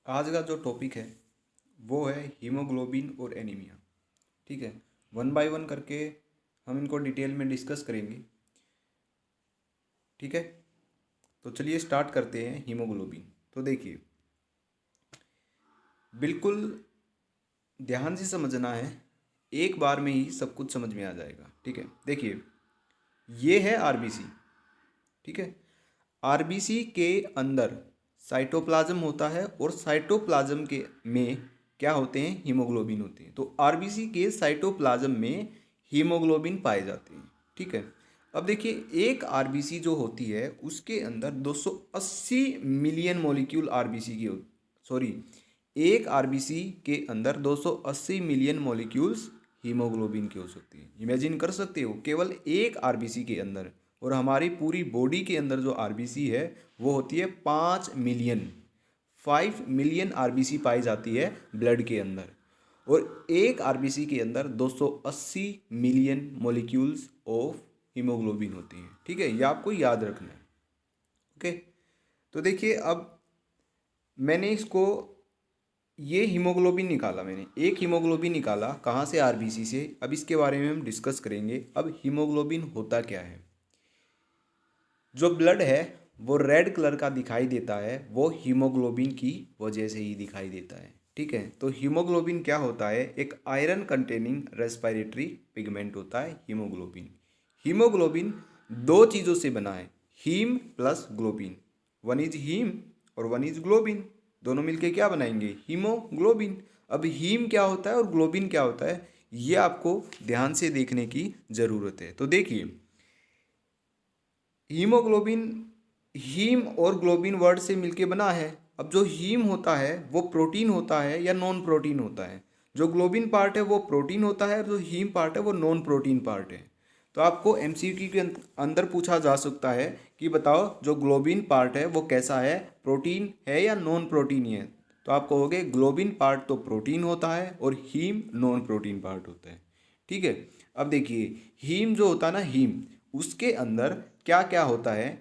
आज का जो टॉपिक है वो है हीमोग्लोबिन और एनीमिया। ठीक है, वन बाय वन करके हम इनको डिटेल में डिस्कस करेंगे। ठीक है, तो चलिए स्टार्ट करते हैं। हीमोग्लोबिन तो देखिए, बिल्कुल ध्यान से समझना है, एक बार में ही सब कुछ समझ में आ जाएगा। ठीक है, देखिए ये है आरबीसी। ठीक है, आरबीसी के अंदर साइटोप्लाज्म होता है और साइटोप्लाज्म के में क्या होते हैं, हीमोग्लोबिन होते हैं। तो आरबीसी के साइटोप्लाज्म में हीमोग्लोबिन पाए जाते हैं। ठीक है, अब देखिए एक आरबीसी जो होती है उसके अंदर 280 मिलियन मॉलिक्यूल आरबीसी की सॉरी एक आरबीसी के अंदर 280 मिलियन मॉलिक्यूल्स हीमोग्लोबिन की हो सकती है। इमेजिन कर सकते हो, केवल एक आरबीसी के अंदर। और हमारी पूरी बॉडी के अंदर जो आरबीसी है वो होती है 5 मिलियन। 5 मिलियन आरबीसी पाई जाती है ब्लड के अंदर, और एक आरबीसी के अंदर 280 मिलियन मॉलिक्यूल्स ऑफ हीमोग्लोबिन होती हैं। ठीक है, ये आपको याद रखना है। ओके, तो देखिए अब मैंने इसको ये हीमोग्लोबिन निकाला, मैंने एक हीमोग्लोबिन निकाला कहाँ से, आरबीसी से। अब इसके बारे में हम डिस्कस करेंगे। अब हीमोग्लोबिन होता क्या है। जो ब्लड है वो रेड कलर का दिखाई देता है, वो हीमोग्लोबिन की वजह से ही दिखाई देता है। ठीक है, तो हीमोग्लोबिन क्या होता है, एक आयरन कंटेनिंग रेस्पिरेटरी पिगमेंट होता है हीमोग्लोबिन। हीमोग्लोबिन दो चीज़ों से बना है, haem plus globin. One is haem और वन इज ग्लोबिन, दोनों मिलके क्या बनाएंगे, हीमोग्लोबिन। अब हीम क्या होता है और ग्लोबिन क्या होता है, ये आपको ध्यान से देखने की ज़रूरत है। तो देखिए, हीमोग्लोबिन हीम और ग्लोबिन वर्ड से मिलके बना है। अब जो हीम होता है वो प्रोटीन होता है या नॉन प्रोटीन होता है, जो ग्लोबिन पार्ट है वो प्रोटीन होता है, और जो हीम पार्ट है वो नॉन प्रोटीन पार्ट है। तो आपको एमसीक्यू के अंदर पूछा जा सकता है कि बताओ जो ग्लोबिन पार्ट है वो कैसा है, प्रोटीन है या नॉन प्रोटीन है। तो आप कहोगे ग्लोबिन पार्ट तो प्रोटीन होता है और हीम नॉन प्रोटीन पार्ट होता है। ठीक है, अब देखिए हीम जो होता है ना, हीम उसके अंदर क्या क्या होता है,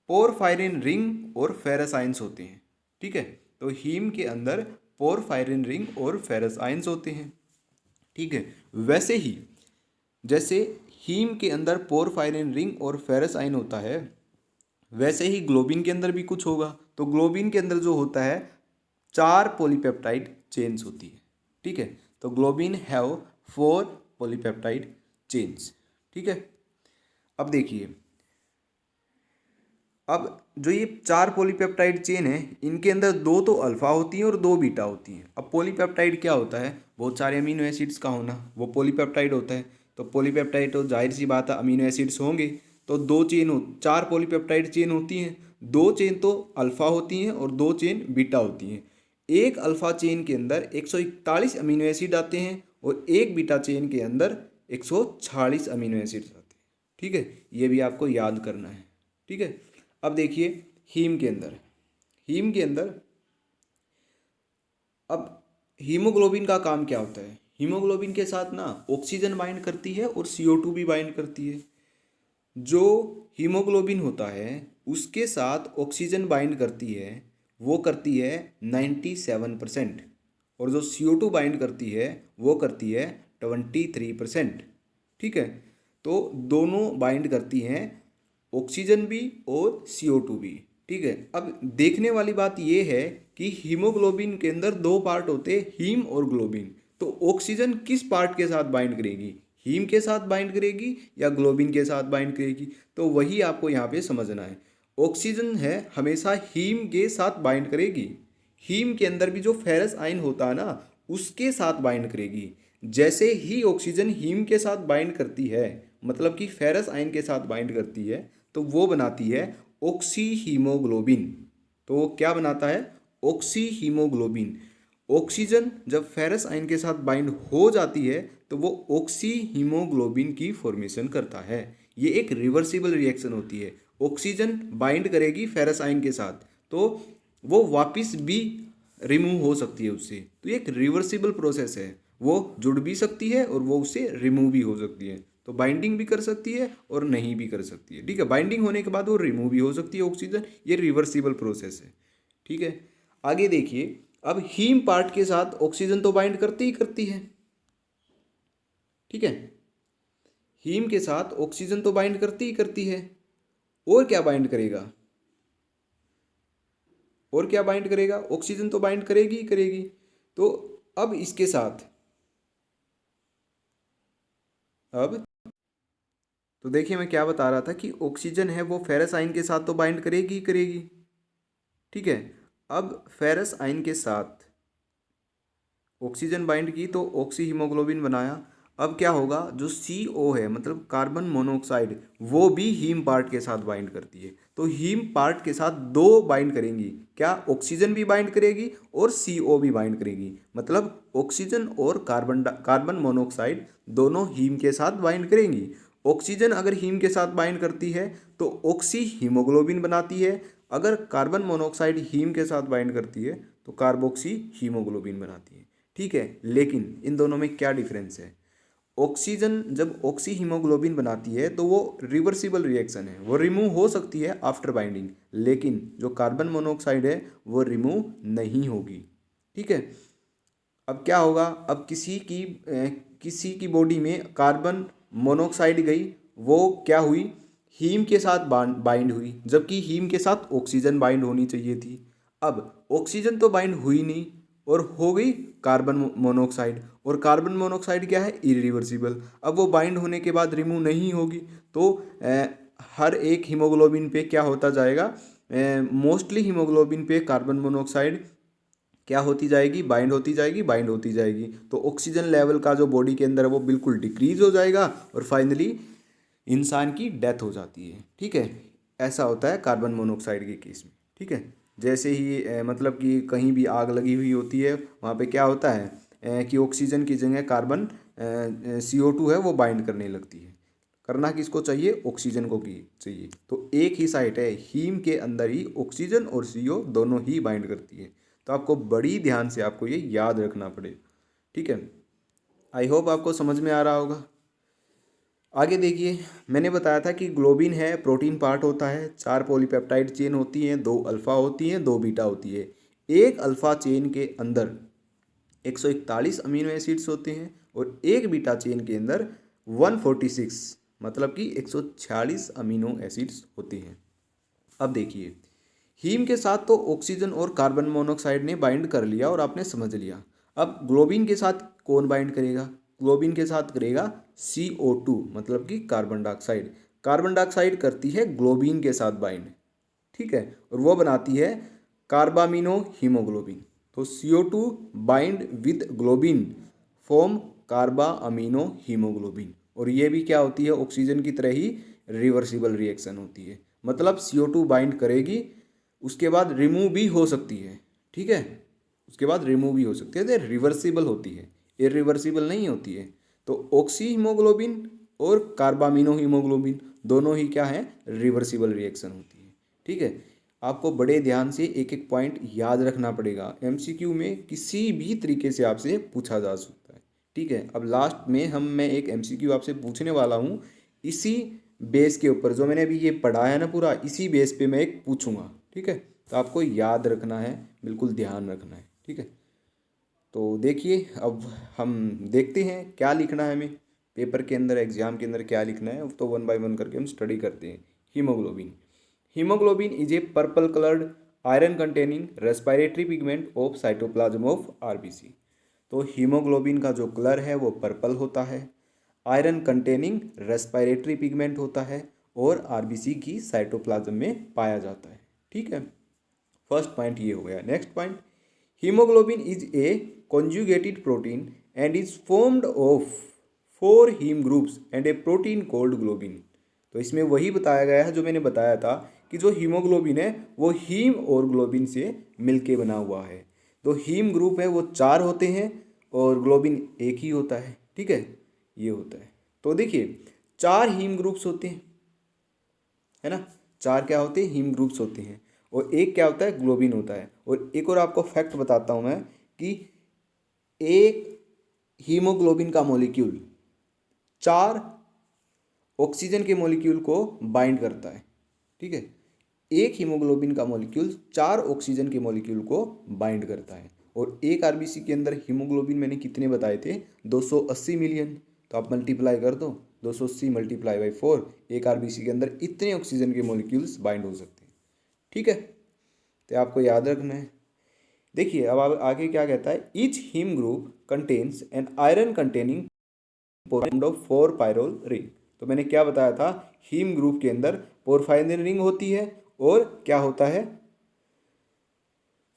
पोरफायरिन रिंग और फेरस आयंस होते हैं। ठीक है, तो हीम के अंदर पोरफायरिन रिंग और फेरस आयंस होते हैं। ठीक है, वैसे ही जैसे हीम के अंदर पोरफायरिन रिंग और फेरस आयन होता है, वैसे ही ग्लोबिन के अंदर भी कुछ होगा। तो ग्लोबिन के अंदर जो होता है 4 पॉलीपेप्टाइड चेन्स होती है। ठीक है, तो ग्लोबिन हैव 4 पॉलीपेप्टाइड चेन्स। ठीक है, अब देखिए, अब जो ये 4 पॉलीपेप्टाइड चेन है इनके अंदर दो तो अल्फा होती हैं और दो बीटा होती हैं। अब पॉलीपेप्टाइड क्या होता है, बहुत सारे अमीनो एसिड्स का होना, वो पॉलीपेप्टाइड होता है। तो पॉलीपेप्टाइड तो जाहिर सी बात है अमीनो एसिड्स होंगे। तो दो चेन हो 4 पॉलीपेप्टाइड चेन होती हैं, दो चेन तो अल्फा होती हैं और दो चेन बीटा होती हैं। एक अल्फा चेन के अंदर 141 अमीनो एसिड आते हैं और एक बीटा चेन के अंदर 146 अमीनो एसिड्स आते हैं। ठीक है, ये भी आपको याद करना है। ठीक है, अब देखिए हीम के अंदर अब हीमोग्लोबिन का काम क्या होता है, हीमोग्लोबिन के साथ ना ऑक्सीजन बाइंड करती है और CO2 भी बाइंड करती है। जो हीमोग्लोबिन होता है उसके साथ ऑक्सीजन बाइंड करती है, वो करती है 97%, और जो CO2 बाइंड करती है वो करती है 23%। ठीक है, तो दोनों बाइंड करती हैं, ऑक्सीजन भी और CO2 भी। ठीक है, अब देखने वाली बात यह है कि हीमोग्लोबिन के अंदर दो पार्ट होते हैं, हीम और ग्लोबिन। तो ऑक्सीजन किस पार्ट के साथ बाइंड करेगी, हीम के साथ बाइंड करेगी या ग्लोबिन के साथ बाइंड करेगी, तो वही आपको यहाँ पे समझना है। ऑक्सीजन है हमेशा हीम के साथ बाइंड करेगी, हीम के अंदर भी जो फेरस आयन होता है ना उसके साथ बाइंड करेगी। जैसे ही ऑक्सीजन हीम के साथ बाइंड करती है, मतलब कि फेरस आयन के साथ बाइंड करती है, तो वो बनाती है ऑक्सी हीमोग्लोबिन। तो वो क्या बनाता है, ऑक्सी हीमोग्लोबिन। ऑक्सीजन जब फेरस आयन के साथ बाइंड हो जाती है तो वो ऑक्सी हीमोग्लोबिन की फॉर्मेशन करता है। ये एक रिवर्सिबल रिएक्शन होती है। ऑक्सीजन बाइंड करेगी फेरस आयन के साथ तो वो वापस भी रिमूव हो सकती है उससे। तो ये एक रिवर्सिबल प्रोसेस है, वो जुड़ भी सकती है और वो उससे रिमूव भी हो सकती है। तो बाइंडिंग भी कर सकती है और नहीं भी कर सकती है। ठीक है, बाइंडिंग होने के बाद वो रिमूव भी हो सकती है ऑक्सीजन, ये रिवर्सिबल प्रोसेस है। ठीक है, आगे देखिए, अब हीम पार्ट के साथ ऑक्सीजन तो बाइंड करती ही करती है, ठीक है, हीम के साथ ऑक्सीजन तो बाइंड करती ही करती है, और क्या बाइंड करेगा, और क्या बाइंड करेगा, ऑक्सीजन तो बाइंड करेगी ही करेगी। तो अब इसके साथ, अब तो देखिए मैं क्या बता रहा था कि ऑक्सीजन है वो फेरस आयन के साथ तो बाइंड करेगी ही करेगी, ठीक है। अब फेरस आयन के साथ ऑक्सीजन बाइंड की तो ऑक्सी हीमोग्लोबिन बनाया। अब क्या होगा, जो CO है मतलब कार्बन मोनोऑक्साइड, वो भी हीम पार्ट के साथ बाइंड करती है। तो हीम पार्ट के साथ दो बाइंड करेंगी, क्या, ऑक्सीजन भी बाइंड करेगी और CO भी बाइंड करेगी। मतलब ऑक्सीजन और कार्बन मोनोऑक्साइड दोनों हीम के साथ बाइंड करेंगी। ऑक्सीजन अगर हीम के साथ बाइंड करती है तो ऑक्सी हीमोग्लोबिन बनाती है, अगर कार्बन मोनोऑक्साइड हीम के साथ बाइंड करती है तो कार्बोक्सी हीमोग्लोबिन बनाती है, ठीक है। लेकिन इन दोनों में क्या डिफरेंस है, ऑक्सीजन जब ऑक्सी हीमोग्लोबिन बनाती है तो वो रिवर्सिबल रिएक्शन है, वो रिमूव हो सकती है आफ्टर बाइंडिंग, लेकिन जो कार्बन मोनोऑक्साइड है वो रिमूव नहीं होगी, ठीक है। अब क्या होगा, अब किसी की बॉडी में कार्बन मोनोऑक्साइड गई, वो क्या हुई, हीम के साथ बाइंड हुई, जबकि हीम के साथ ऑक्सीजन बाइंड होनी चाहिए थी। अब ऑक्सीजन तो बाइंड हुई नहीं और हो गई कार्बन मोनोऑक्साइड, और कार्बन मोनोऑक्साइड क्या है, इरिवर्सिबल। अब वो बाइंड होने के बाद रिमूव नहीं होगी, तो हर एक हीमोग्लोबिन पे क्या होता जाएगा, मोस्टली हीमोग्लोबिन पे कार्बन मोनोऑक्साइड क्या होती जाएगी, बाइंड होती जाएगी, बाइंड होती जाएगी। तो ऑक्सीजन लेवल का जो बॉडी के अंदर है वो बिल्कुल डिक्रीज हो जाएगा और फाइनली इंसान की डेथ हो जाती है, ठीक है। ऐसा होता है कार्बन मोनोऑक्साइड के केस में, ठीक है। जैसे ही मतलब कि कहीं भी आग लगी हुई होती है, वहाँ पे क्या होता है कि ऑक्सीजन की जगह कार्बन CO2 है वो बाइंड करने लगती है। करना किसको चाहिए, ऑक्सीजन को की चाहिए। तो एक ही साइट है, हीम के अंदर ही ऑक्सीजन और CO दोनों ही बाइंड करती है। तो आपको बड़ी ध्यान से आपको ये याद रखना पड़ेगा, ठीक है। आई होप आपको समझ में आ रहा होगा। आगे देखिए, मैंने बताया था कि ग्लोबिन है प्रोटीन पार्ट होता है, 4 पॉलीपेप्टाइड चेन होती हैं, 2 अल्फ़ा होती हैं, 2 बीटा होती है। एक अल्फ़ा चेन के अंदर 141 अमीनो एसिड्स होते हैं और एक बीटा चेन के अंदर 146 मतलब कि 146 अमीनो एसिड्स होते हैं। अब देखिए, हीम के साथ तो ऑक्सीजन और कार्बन मोनोऑक्साइड ने बाइंड कर लिया और आपने समझ लिया। अब ग्लोबिन के साथ कौन बाइंड करेगा, ग्लोबिन के साथ करेगा CO2 मतलब कि कार्बन डाइऑक्साइड। कार्बन डाइऑक्साइड करती है ग्लोबिन के साथ बाइंड, ठीक है, और वो बनाती है कार्बामिनो हीमोग्लोबिन। तो CO2 bind with globin form carbamino haemoglobin, और ये भी क्या होती है, ऑक्सीजन की तरह ही रिवर्सिबल रिएक्शन होती है। मतलब CO2 बाइंड करेगी, उसके बाद रिमूव भी हो सकती है, ठीक है, उसके बाद रिमूव भी हो सकती है, तो रिवर्सिबल होती है, इरिवर्सिबल नहीं होती है। तो ऑक्सी हीमोग्लोबिन और कार्बामिनो हीमोग्लोबिन दोनों ही क्या है, रिवर्सिबल रिएक्शन होती है, ठीक है। आपको बड़े ध्यान से एक एक पॉइंट याद रखना पड़ेगा, MCQ में किसी भी तरीके से आपसे पूछा जा सकता है, ठीक है। अब लास्ट में मैं एक MCQ आपसे पूछने वाला हूँ, इसी बेस के ऊपर जो मैंने अभी ये पढ़ा है ना पूरा, इसी बेस पे मैं एक पूछूंगा, ठीक है। तो आपको याद रखना है, बिल्कुल ध्यान रखना है, ठीक है। तो देखिए, अब हम देखते हैं क्या लिखना है हमें पेपर के अंदर, एग्जाम के अंदर क्या लिखना है, तो 1 बाय 1 करके हम स्टडी करते हैं। Haemoglobin, haemoglobin is A purple coloured iron containing respiratory pigment of cytoplasm of RBC। तो हीमोग्लोबिन का जो कलर है वो पर्पल होता है, आयरन कंटेनिंग रेस्पिरेटरी पिगमेंट होता है और RBC की साइटोप्लाज्म में पाया जाता है, ठीक है। फर्स्ट पॉइंट ये हो गया। Next point, haemoglobin is a conjugated protein and is formed of 4 haem groups and a protein called globin. तो इसमें वही बताया गया है जो मैंने बताया था कि जो हीमोग्लोबिन है वो हीम और ग्लोबिन से मिलके बना हुआ है। तो हीम ग्रुप है वो 4 होते हैं और ग्लोबिन एक ही होता है, ठीक है, ये होता है। तो देखिए, 4 हीम ग्रुप्स होते हैं, है ना, 4 क्या होते हैं, हीम ग्रुप्स होते हैं, और एक क्या होता है, ग्लोबिन होता है। और एक और आपको फैक्ट बताता हूँ मैं कि एक हीमोग्लोबिन का मॉलिक्यूल 4 ऑक्सीजन के मॉलिक्यूल को बाइंड करता है, ठीक है। एक हीमोग्लोबिन का मॉलिक्यूल 4 ऑक्सीजन के मॉलिक्यूल को बाइंड करता है। और एक आरबीसी के अंदर हीमोग्लोबिन मैंने कितने बताए थे, 280 मिलियन। तो आप मल्टीप्लाई कर दो, 280 मल्टीप्लाई बाई 4, एक आरबीसी के अंदर इतने ऑक्सीजन के मॉलिक्यूल्स बाइंड हो सकते हैं। ठीक है, तो आपको याद रखना है। देखिए अब आगे क्या कहता है, each haem group contains an iron containing formed of 4 pyrrole ring. तो मैंने क्या बताया था, हीम ग्रुप के अंदर पोरफायरिन रिंग होती है और क्या होता है,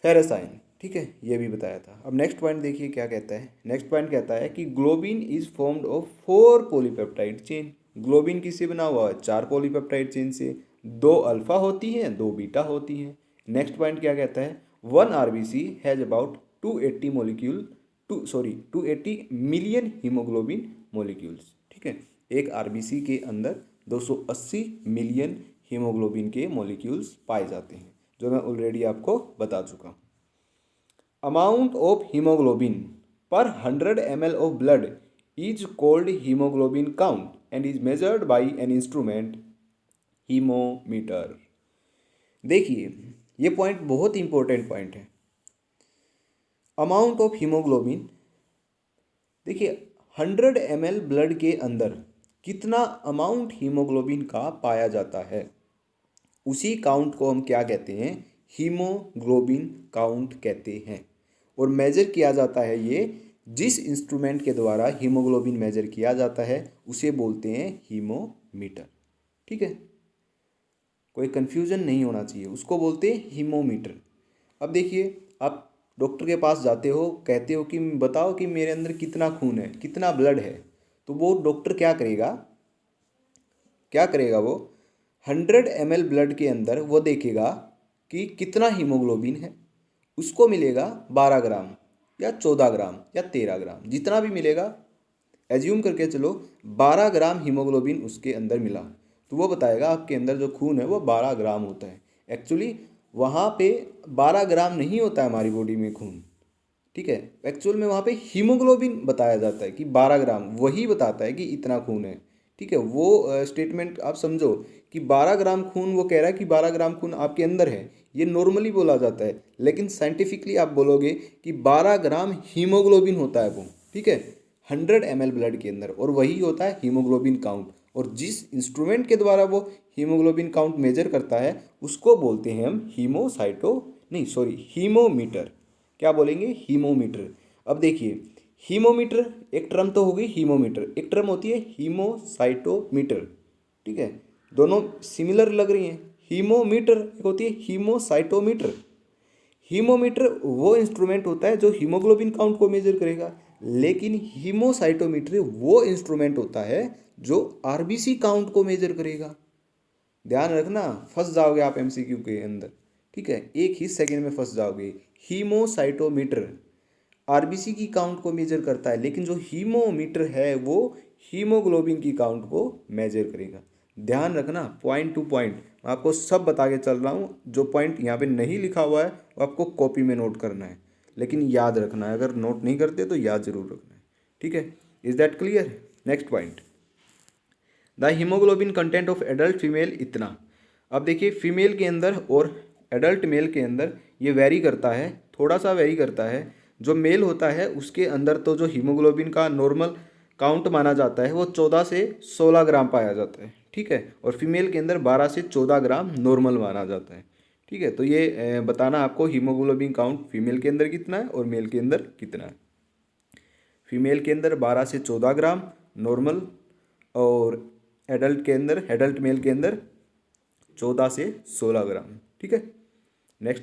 फेरस आयन। ठीक है, ये भी बताया था। अब नेक्स्ट पॉइंट देखिए क्या कहता है। नेक्स्ट पॉइंट कहता है कि globin is formed of 4 polypeptide chain. Globin किससे बना हुआ है, 4 पॉलीपेप्टाइड चेन से। 2 अल्फा होती हैं, 2 बीटा होती हैं। नेक्स्ट पॉइंट क्या कहता है, 1 RBC has about 280 molecule 280 million haemoglobin molecules. ठीक है, एक आरबीसी के अंदर 280 मिलियन हीमोग्लोबिन के मॉलिक्यूल्स पाए जाते हैं, जो मैं ऑलरेडी आपको बता चुका हूँ। अमाउंट ऑफ हीमोग्लोबिन पर 100 ml of blood is called haemoglobin count and is measured by an instrument, haemometer. देखिए ये पॉइंट बहुत इंपॉर्टेंट पॉइंट है, अमाउंट ऑफ हीमोग्लोबिन। देखिए 100 ml ब्लड के अंदर कितना अमाउंट हीमोग्लोबिन का पाया जाता है, उसी काउंट को हम क्या कहते हैं, हीमोग्लोबिन काउंट कहते हैं। और मेजर किया जाता है ये, जिस इंस्ट्रूमेंट के द्वारा हीमोग्लोबिन मेजर किया जाता है उसे बोलते हैं हीमोमीटर। ठीक है, कोई कन्फ्यूजन नहीं होना चाहिए, उसको बोलते हैं हीमोमीटर। अब देखिए आप डॉक्टर के पास जाते हो, कहते हो कि बताओ कि मेरे अंदर कितना खून है, कितना ब्लड है, तो वो डॉक्टर क्या करेगा, वो 100 ml ब्लड के अंदर वो देखेगा कि कितना हीमोग्लोबिन है, उसको मिलेगा 12 ग्राम या 14 ग्राम या 13 ग्राम, जितना भी मिलेगा, एज्यूम करके चलो 12 ग्राम हीमोग्लोबिन उसके अंदर मिला, तो वो बताएगा आपके अंदर जो खून है वो 12 ग्राम होता है। एक्चुअली वहाँ पे 12 ग्राम नहीं होता है हमारी बॉडी में खून। ठीक है, एक्चुअल में वहाँ पे हीमोग्लोबिन बताया जाता है कि 12 ग्राम, वही बताता है कि इतना खून है। ठीक है, वो स्टेटमेंट आप समझो कि 12 ग्राम खून, वो कह रहा है कि 12 ग्राम खून आपके अंदर है, ये नॉर्मली बोला जाता है, लेकिन साइंटिफिकली आप बोलोगे कि 12 ग्राम हीमोग्लोबिन होता है वो। ठीक है, 100 ml ब्लड के अंदर, और वही होता है हीमोग्लोबिन काउंट। और जिस इंस्ट्रूमेंट के द्वारा वो हीमोग्लोबिन काउंट मेजर करता है उसको बोलते हैं हम हीमोमीटर। क्या बोलेंगे, हीमोमीटर। अब देखिए हीमोमीटर एक टर्म तो होगी, हीमोमीटर एक टर्म होती है हीमोसाइटोमीटर। ठीक है, दोनों सिमिलर लग रही हैं। हीमोमीटर एक होती है हीमोसाइटोमीटर। हीमोमीटर वो इंस्ट्रूमेंट होता है जो हीमोग्लोबिन काउंट को मेजर करेगा, लेकिन हीमोसाइटोमीटर वो इंस्ट्रूमेंट होता है जो आरबीसी काउंट को मेजर करेगा। ध्यान रखना, फंस जाओगे आप एमसीक्यू के अंदर। ठीक है, एक ही सेकंड में फंस जाओगे। हीमोसाइटोमीटर आरबीसी की काउंट को मेजर करता है, लेकिन जो हीमोमीटर है वो हीमोग्लोबिन की काउंट को मेजर करेगा। ध्यान रखना, पॉइंट टू पॉइंट मैं आपको सब बता के चल रहा हूँ। जो पॉइंट यहाँ पे नहीं लिखा हुआ है वो आपको कॉपी में नोट करना है, लेकिन याद रखना है, अगर नोट नहीं करते तो याद जरूर रखना है। ठीक है, is that clear. Next point, the haemoglobin content of adult female इतना। अब देखिए फीमेल के अंदर और एडल्ट मेल के अंदर ये वेरी करता है, थोड़ा सा वेरी करता है। जो मेल होता है उसके अंदर तो जो हीमोग्लोबिन का नॉर्मल काउंट माना जाता है वो 14 से 16 ग्राम पाया जाता है। ठीक है, और फीमेल के अंदर 12 से 14 ग्राम नॉर्मल माना जाता है। ठीक है, तो ये बताना आपको हीमोग्लोबिन काउंट फीमेल के अंदर कितना है और मेल के अंदर कितना है। फीमेल के अंदर 12 से 14 ग्राम नॉर्मल, और एडल्ट मेल के अंदर 14 से 16 ग्राम। ठीक है, नेक्स्ट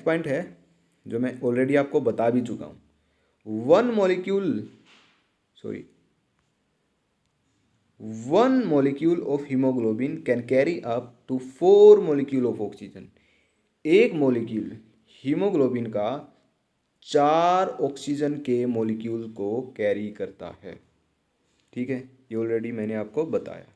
पॉइंट है जो मैं ऑलरेडी आपको बता भी चुका हूँ। One molecule of haemoglobin can carry up to 4 molecule of oxygen. एक मॉलिक्यूल हीमोग्लोबिन का 4 ऑक्सीजन के मॉलिक्यूल को कैरी करता है। ठीक है, ये ऑलरेडी मैंने आपको बताया।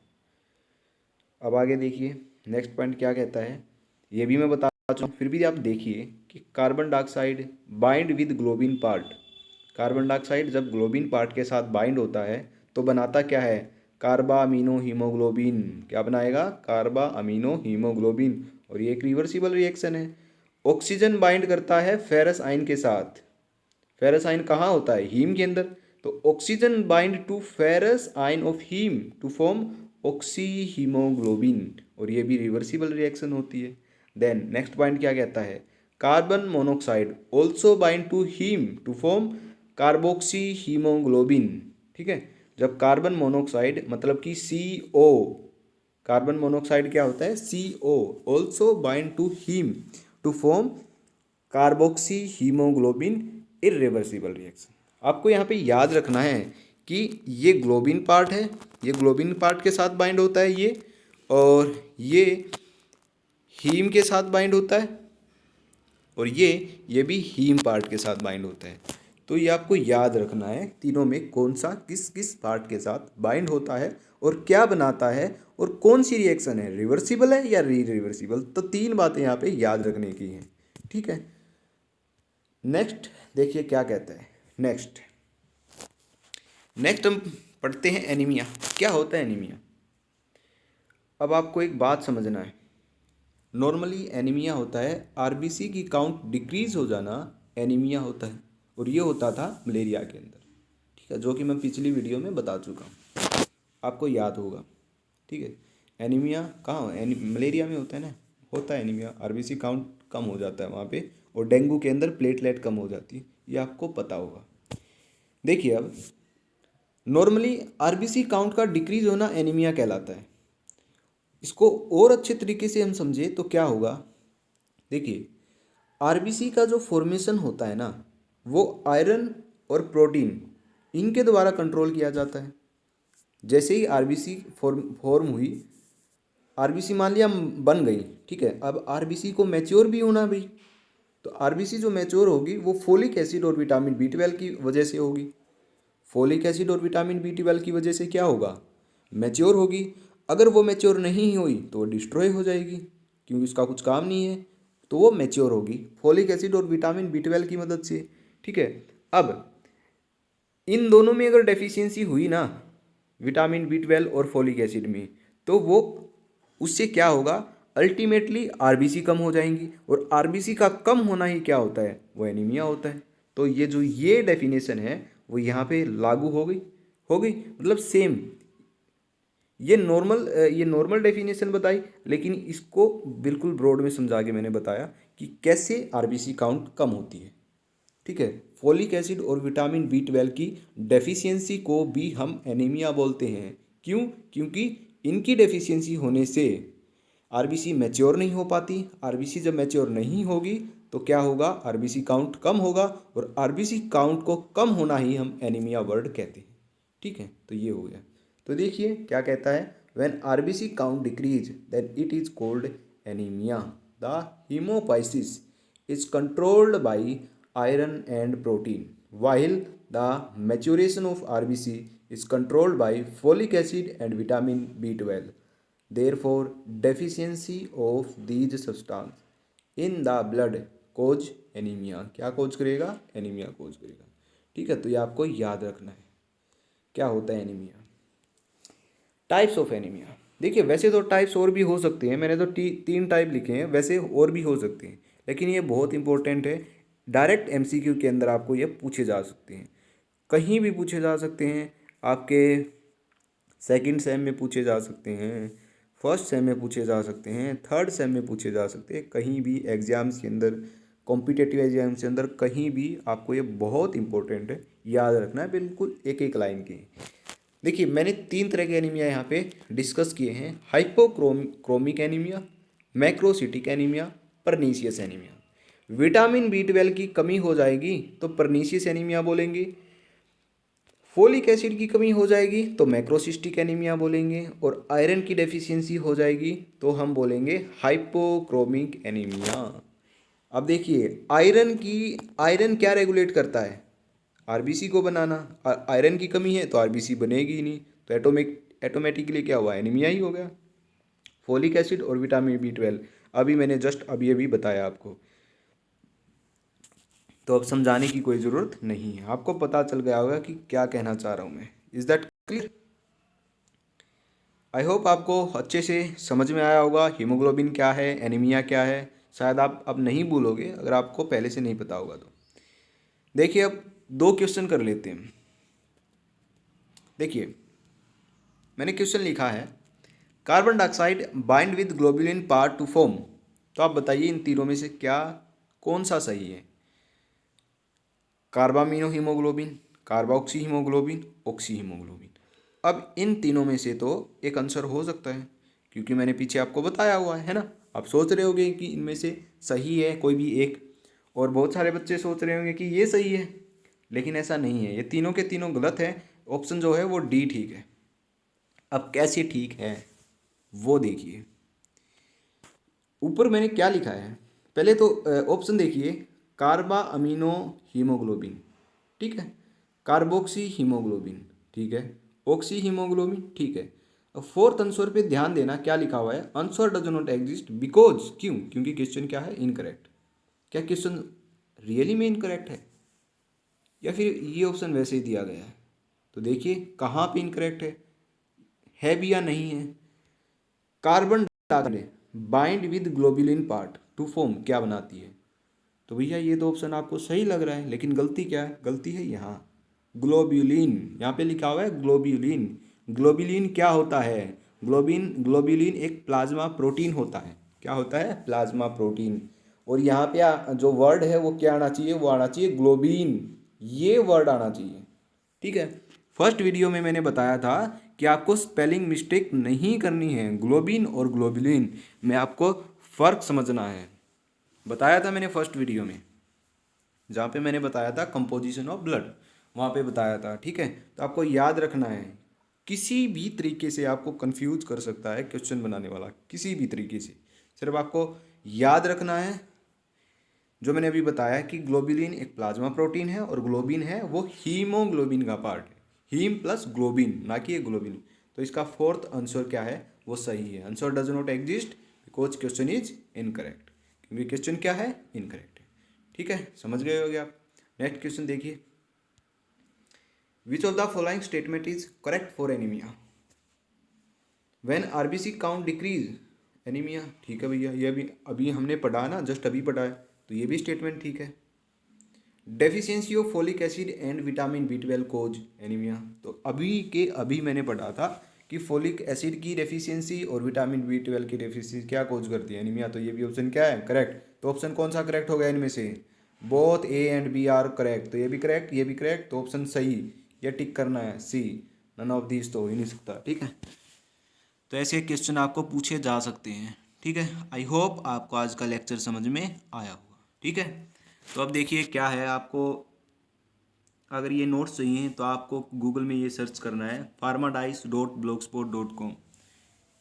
अब आगे देखिए नेक्स्ट पॉइंट क्या कहता है, ये भी मैं बता चुका हूँ, फिर भी आप देखिए कि carbon dioxide bind with globin part. Carbon dioxide जब ग्लोबिन पार्ट के साथ बाइंड होता है तो बनाता क्या है, कार्बा अमीनो हीमोग्लोबिन। क्या बनाएगा, कार्बा अमीनो हीमोग्लोबिन। और ये एक रिवर्सिबल रिएक्शन है। ऑक्सीजन बाइंड करता है फेरस आयन के साथ। फेरस आयन कहाँ होता है? हीम के अंदर। तो oxygen bind to ferrous ion of haem to form oxy haemoglobin, और ये भी रिवर्सिबल रिएक्शन होती है। देन नेक्स्ट पॉइंट क्या कहता है? Carbon monoxide also bind to haem to form carboxy haemoglobin. ठीक है, जब कार्बन मोनोऑक्साइड मतलब कि CO, कार्बन मोनोऑक्साइड क्या होता है? CO also bind to haem to form carboxy haemoglobin, irreversible reaction. आपको यहाँ पे याद रखना है कि ये ग्लोबिन पार्ट है, ये ग्लोबिन पार्ट के साथ बाइंड होता है ये, और ये हीम के साथ बाइंड होता है, और ये भी हीम पार्ट के साथ बाइंड होता है। तो ये आपको याद रखना है तीनों में कौन सा किस किस पार्ट के साथ बाइंड होता है और क्या बनाता है और कौन सी रिएक्शन है, रिवर्सिबल है या रिवर्सिबल। तो तीन बातें यहाँ पे याद रखने की हैं। ठीक है, नेक्स्ट देखिए क्या कहता है। नेक्स्ट हम पढ़ते हैं एनीमिया। क्या होता है एनीमिया? अब आपको एक बात समझना है, नॉर्मली एनीमिया होता है आरबीसी की काउंट डिक्रीज हो जाना, एनीमिया होता है, और ये होता था मलेरिया के अंदर। ठीक है, जो कि मैं पिछली वीडियो में बता चुका हूँ, आपको याद होगा। ठीक है, एनीमिया कहाँ मलेरिया में होता है ना, होता है एनीमिया, आरबीसी काउंट कम हो जाता है वहाँ पे, और डेंगू के अंदर प्लेटलेट कम हो जाती है, ये आपको पता होगा। देखिए अब नॉर्मली आरबीसी काउंट का डिक्रीज होना एनीमिया कहलाता है। इसको और अच्छे तरीके से हम समझे तो क्या होगा? देखिए आरबीसी का जो फॉर्मेशन होता है ना, वो आयरन और प्रोटीन इनके द्वारा कंट्रोल किया जाता है। जैसे ही आरबीसी फॉर्म हुई, आरबीसी मान लिया बन गई, ठीक है, अब आरबीसी को मैच्योर भी होना भाई, तो आरबीसी जो मैच्योर होगी वो फोलिक एसिड और विटामिन B12 की वजह से होगी। फोलिक एसिड और विटामिन B12 की वजह से क्या होगा? मैच्योर होगी। अगर वो मैच्योर नहीं हुई तो वो डिस्ट्रॉय हो जाएगी, क्योंकि उसका कुछ काम नहीं है, तो वो मैच्योर होगी फोलिक एसिड और विटामिन B12 की मदद से। ठीक है, अब इन दोनों में अगर डेफिशिएंसी हुई ना, विटामिन B12 और फोलिक एसिड में, तो वो उससे क्या होगा? अल्टीमेटली आरबीसी कम हो जाएंगी, और आरबीसी का कम होना ही क्या होता है? वो एनीमिया होता है। तो ये डेफिनेशन है वो यहाँ पे लागू हो गई मतलब सेम। ये नॉर्मल डेफिनेशन बताई, लेकिन इसको बिल्कुल ब्रॉड में समझा के मैंने बताया कि कैसे आरबीसी काउंट कम होती है। ठीक है, फोलिक एसिड और विटामिन B12 की डेफिशिएंसी को भी हम एनीमिया बोलते हैं। क्यों? क्योंकि इनकी डेफिशिएंसी होने से आरबीसी मैच्योर नहीं हो पाती। आरबीसी जब मैच्योर नहीं होगी तो क्या होगा? आरबीसी काउंट कम होगा, और आरबीसी काउंट को कम होना ही हम एनीमिया वर्ड कहते हैं। ठीक है, तो ये हो गया। तो देखिए क्या कहता है, when RBC count decrease then it is called anaemia. The hemopoiesis is controlled by iron and protein, while the maturation of RBC is controlled by folic acid and vitamin B12. Therefore, deficiency of these substance in the blood cause anemia। क्या कोज करेगा? Anaemia कोज करेगा। ठीक है, तो ये आपको याद रखना है क्या होता है एनीमिया। Types of anaemia. देखिए वैसे तो टाइप्स और भी हो सकते हैं, मैंने तो 3 टाइप लिखे हैं, वैसे और भी हो सकते हैं, लेकिन ये बहुत इंपॉर्टेंट है। डायरेक्ट MCQ के अंदर आपको ये पूछे जा सकते हैं, कहीं भी पूछे जा सकते हैं। आपके सेकंड सेम में पूछे जा सकते हैं, फर्स्ट सेम में पूछे जा सकते हैं, थर्ड सेम में पूछे जा सकते हैं, कहीं भी एग्जाम्स के अंदर, कॉम्पिटेटिव एग्जाम्स के अंदर कहीं भी आपको ये बहुत इंपॉर्टेंट है, याद रखना है बिल्कुल एक एक लाइन के। देखिए मैंने 3 तरह के एनीमिया यहाँ पे डिस्कस किए हैं, hypochromic anaemia, macrocytic anaemia, pernicious anaemia. Vitamin B12 की कमी हो जाएगी तो परनीशियस एनीमिया बोलेंगे, फोलिक एसिड की कमी हो जाएगी तो मैक्रोसिस्टिक एनीमिया बोलेंगे, और आयरन की डेफिशिएंसी हो जाएगी तो हम बोलेंगे हाइपोक्रोमिक एनीमिया। अब देखिए आयरन क्या रेगुलेट करता है? आरबीसी को बनाना। आयरन की कमी है तो आरबीसी बनेगी ही नहीं, तो ऑटोमेटिकली क्या हुआ? एनीमिया ही हो गया। फोलिक एसिड और विटामिन B12 अभी मैंने जस्ट अभी बताया आपको, तो अब समझाने की कोई ज़रूरत नहीं है, आपको पता चल गया होगा कि क्या कहना चाह रहा हूँ मैं। Is that clear? I hope आपको अच्छे से समझ में आया होगा हीमोग्लोबिन क्या है, एनीमिया क्या है, शायद आप अब नहीं भूलोगे अगर आपको पहले से नहीं पता होगा तो। देखिए अब 2 क्वेश्चन कर लेते हैं। देखिए मैंने क्वेश्चन लिखा है carbon dioxide bind with globulin part two form. तो आप बताइए इन तीनों में से क्या कौन सा सही है? Carbamino haemoglobin, carboxy haemoglobin, oxy haemoglobin. अब इन तीनों में से तो एक आंसर हो सकता है क्योंकि मैंने पीछे आपको बताया हुआ है ना। आप सोच रहे होंगे कि इनमें से सही है कोई भी एक, और बहुत सारे बच्चे सोच रहे होंगे कि ये सही है, लेकिन ऐसा नहीं है, ये तीनों के तीनों गलत है। ऑप्शन जो है वो डी ठीक है। अब कैसे ठीक है वो देखिए, ऊपर मैंने क्या लिखा है। पहले तो ऑप्शन देखिए, कार्बा अमीनो हीमोग्लोबिन, ठीक है, कार्बोक्सी हीमोग्लोबिन, ठीक है, ऑक्सी हीमोग्लोबिन, ठीक है। अब फोर्थ आंसर पे ध्यान देना, क्या लिखा हुआ है, answer does not exist because, क्यों? क्योंकि क्वेश्चन क्या है, इनकरेक्ट। क्या क्वेश्चन रियली में इनकरेक्ट है या फिर ये ऑप्शन वैसे ही दिया गया है? तो देखिए कहाँ पे इनकरेक्ट है भी या नहीं है। Carbon dioxide bind with globulin part two form क्या बनाती है? तो भैया ये तो ऑप्शन आपको सही लग रहा है, लेकिन गलती क्या है? गलती है यहाँ ग्लोब्यूलिन, यहाँ पे लिखा हुआ है ग्लोब्यूलिन। ग्लोब्यूलिन क्या होता है? ग्लोब्यूलिन एक प्लाज्मा प्रोटीन होता है। क्या होता है? Plasma protein. और यहाँ पे जो वर्ड है वो क्या आना चाहिए? वो आना चाहिए ग्लोबिन, ये वर्ड आना चाहिए, ठीक है। फर्स्ट वीडियो में मैंने बताया था कि आपको स्पेलिंग मिस्टेक नहीं करनी है, ग्लोबिन और ग्लोबुलिन में आपको फ़र्क समझना है। बताया था मैंने फर्स्ट वीडियो में, जहाँ पे मैंने बताया था कंपोजिशन ऑफ ब्लड, वहाँ पे बताया था, ठीक है। तो आपको याद रखना है, किसी भी तरीके से आपको कंफ्यूज कर सकता है क्वेश्चन बनाने वाला, किसी भी तरीके से। सिर्फ आपको याद रखना है जो मैंने अभी बताया कि ग्लोबुलिन एक प्लाज्मा प्रोटीन है और ग्लोबिन है वो हीमोग्लोबिन का पार्ट है। हीम प्लस ग्लोबिन, ना कि ग्लोबिन। तो इसका फोर्थ आंसर क्या है? वो सही है। Answer does not exist because question is incorrect, क्योंकि क्वेश्चन क्या है? इनकरेक्ट है, ठीक है। समझ गए होगे आप। नेक्स्ट क्वेश्चन देखिए, which of the following statement is correct for anaemia? When RBC count decrease anaemia, ठीक है भैया, ये अभी हमने पढ़ा ना, जस्ट अभी पढ़ा है, तो ये भी स्टेटमेंट ठीक है। Deficiency of folic acid and vitamin B12 cause anaemia, तो अभी के अभी मैंने पढ़ा था कि फोलिक एसिड की डेफिशिएंसी और विटामिन B12 की डेफिशिएंसी क्या कोज करती है? एनीमिया। तो ये भी ऑप्शन क्या है? करेक्ट। तो ऑप्शन कौन सा करेक्ट हो गया इनमें से? Both A and B are correct. तो ये भी करेक्ट, ये भी करेक्ट, तो ऑप्शन सही, ये टिक करना है, सी। नन ऑफ दिस तो हो ही नहीं सकता, ठीक है। तो ऐसे क्वेश्चन आपको पूछे जा सकते हैं, ठीक है। आई होप आपको आज का लेक्चर समझ में आया होगा, ठीक है। तो अब देखिए क्या है, आपको अगर ये नोट्स चाहिए तो आपको गूगल में ये सर्च करना है pharmadice.blogspot.com।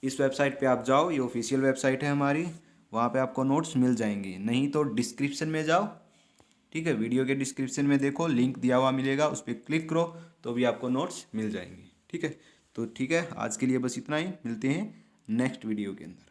इस वेबसाइट पे आप जाओ, ये ऑफिशियल वेबसाइट है हमारी, वहाँ पे आपको नोट्स मिल जाएंगे। नहीं तो डिस्क्रिप्शन में जाओ, ठीक है, वीडियो के डिस्क्रिप्शन में देखो, लिंक दिया हुआ मिलेगा, उस पर क्लिक करो तो भी आपको नोट्स मिल जाएंगे, ठीक है। तो ठीक है, आज के लिए बस इतना ही, मिलते हैं नेक्स्ट वीडियो के अंदर।